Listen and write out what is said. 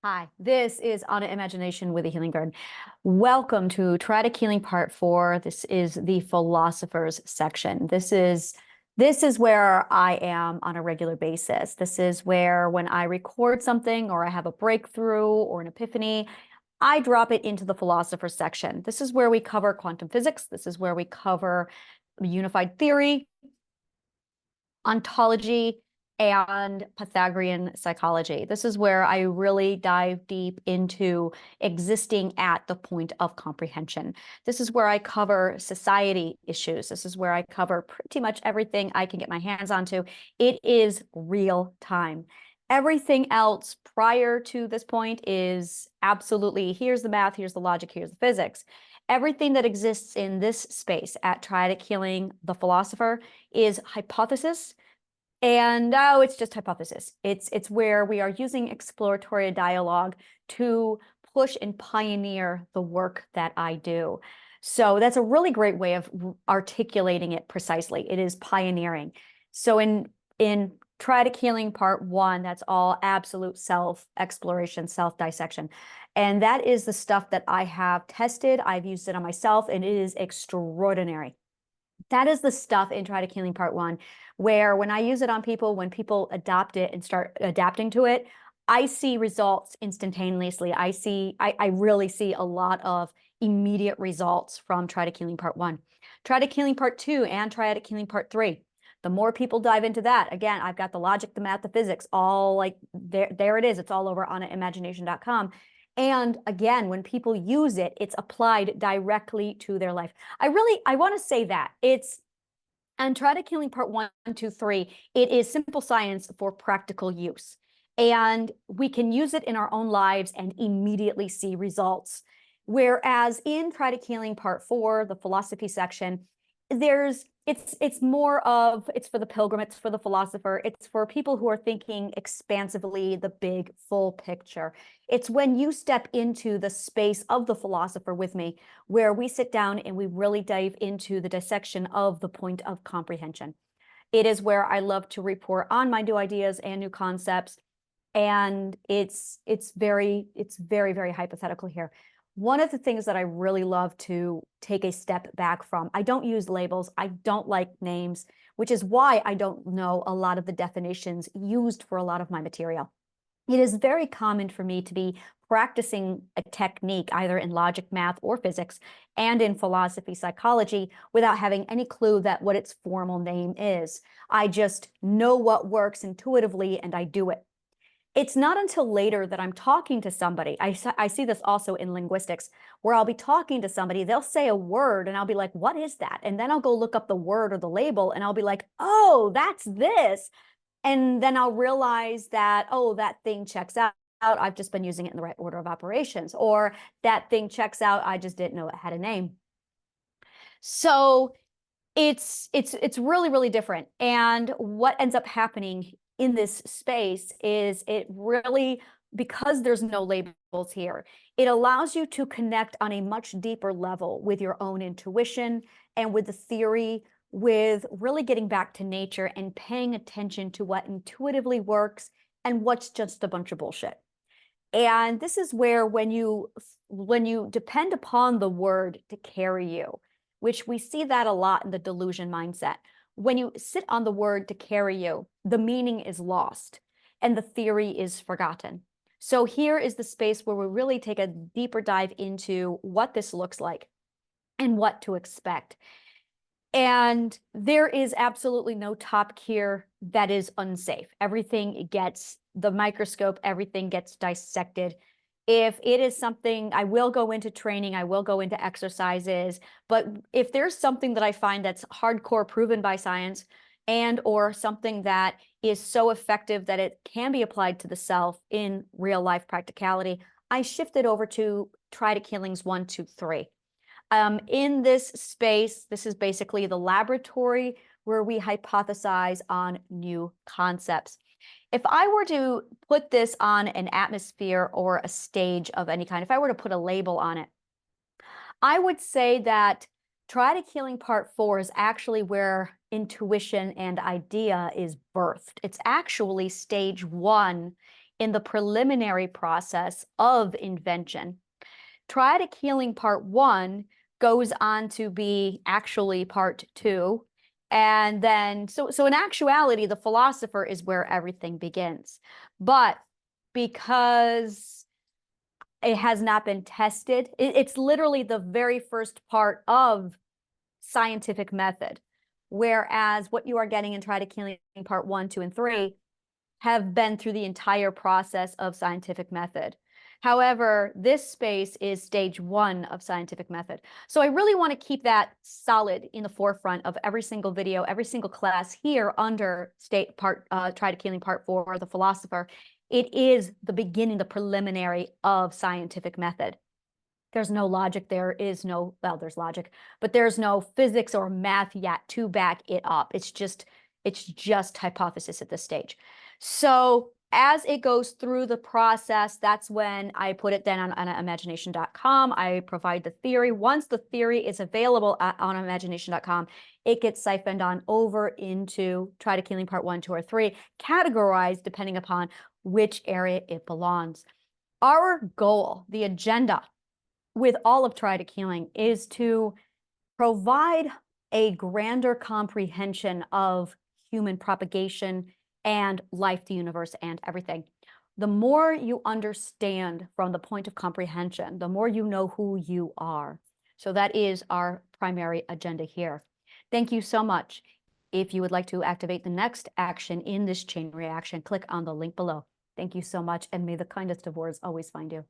Hi, this is Anna Imagination with a Healing Garden. Welcome to Triadic Healing Part 4. This is the Philosophers section. This is where I am on a regular basis. This is where when I record something or I have a breakthrough or an epiphany, I drop it into the Philosophers section. This is where we cover quantum physics. This is where we cover unified theory, ontology, and Pythagorean psychology. This is where I really dive deep into existing at the point of comprehension. This is where I cover society issues. This is where I cover pretty much everything I can get my hands onto. It is real time. Everything else prior to this point is absolutely, here's the math, here's the logic, here's the physics. Everything that exists in this space at Triadic Healing, the Philosopher, is hypothesis. And it's just hypothesis. It's where we are using exploratory dialogue to push and pioneer the work that I do. So that's a really great way of articulating it precisely. It is pioneering. So in Triadic Healing Part 1, that's all absolute self-exploration, self-dissection. And that is the stuff that I have tested. I've used it on myself, and it is extraordinary. That is the stuff in Triadic Healing Part 1, where when I use it on people, when people adopt it and start adapting to it, I see results instantaneously. I really see a lot of immediate results from Triadic Healing Part 1. Triadic Healing Part 2 and Triadic Healing Part 3. The more people dive into that, again, I've got the logic, the math, the physics, all like there it is. It's all over on imagination.com. And again, when people use it, it's applied directly to their life. I want to say that it's, and Triadic Healing Part 1, 2, 3, it is simple science for practical use. And we can use it in our own lives and immediately see results. Whereas in Triadic Healing Part 4, the philosophy section, it's more of, it's for the pilgrim, it's for the philosopher, it's for people who are thinking expansively, the big full picture. It's when you step into the space of the philosopher with me, where we sit down and we really dive into the dissection of the point of comprehension. It is where I love to report on my new ideas and new concepts. And it's very, very hypothetical here. One of the things that I really love to take a step back from, I don't use labels, I don't like names, which is why I don't know a lot of the definitions used for a lot of my material. It is very common for me to be practicing a technique either in logic, math, or physics, and in philosophy, psychology, without having any clue that what its formal name is. I just know what works intuitively and I do it. It's not until later that I'm talking to somebody. I see this also in linguistics, where I'll be talking to somebody, they'll say a word and I'll be like, what is that? And then I'll go look up the word or the label and I'll be like, oh, that's this. And then I'll realize that, oh, that thing checks out. I've just been using it in the right order of operations. Or that thing checks out, I just didn't know it had a name. So it's really different. And what ends up happening in this space is it really, because there's no labels here, it allows you to connect on a much deeper level with your own intuition and with the theory, with really getting back to nature and paying attention to what intuitively works and what's just a bunch of bullshit. And this is where when you depend upon the word to carry you, which we see that a lot in the delusion mindset. When you sit on the word to carry you, the meaning is lost and the theory is forgotten. So here is the space where we really take a deeper dive into what this looks like and what to expect. And there is absolutely no top here that is unsafe. Everything gets the microscope, everything gets dissected. If it is something, I will go into training, I will go into exercises, but if there's something that I find that's hardcore proven by science and or something that is so effective that it can be applied to the self in real life practicality, I shift it over to Triadic Healings 1, 2, 3. In this space, this is basically the laboratory where we hypothesize on new concepts. If I were to put this on an atmosphere or a stage of any kind, if I were to put a label on it, I would say that Triadic Healing Part 4 is actually where intuition and idea is birthed. It's actually stage 1 in the preliminary process of invention. Triadic healing part 1 goes on to be actually part 2. And then, so in actuality, the philosopher is where everything begins. But because it has not been tested, it's literally the very first part of scientific method. Whereas what you are getting in Triadic healing part 1, 2, and 3 have been through the entire process of scientific method. However, this space is stage 1 of scientific method. So I really want to keep that solid in the forefront of every single video, every single class here under Triadic healing part 4, the philosopher. It is the beginning, the preliminary of scientific method. There's no logic, there is no, well, there's logic, but there's no physics or math yet to back it up. It's just hypothesis at this stage. So as it goes through the process, that's when I put it then on imagination.com. I provide the theory. Once the theory is available on imagination.com, it gets siphoned on over into Triadic healing part 1, 2, or 3, categorized depending upon which area it belongs. Our goal, the agenda with all of Triadic healing, is to provide a grander comprehension of human propagation and life, the universe, and everything. The more you understand from the point of comprehension, the more you know who you are. So that is our primary agenda here. Thank you so much. If you would like to activate the next action in this chain reaction, click on the link below. Thank you so much, and may the kindest of words always find you.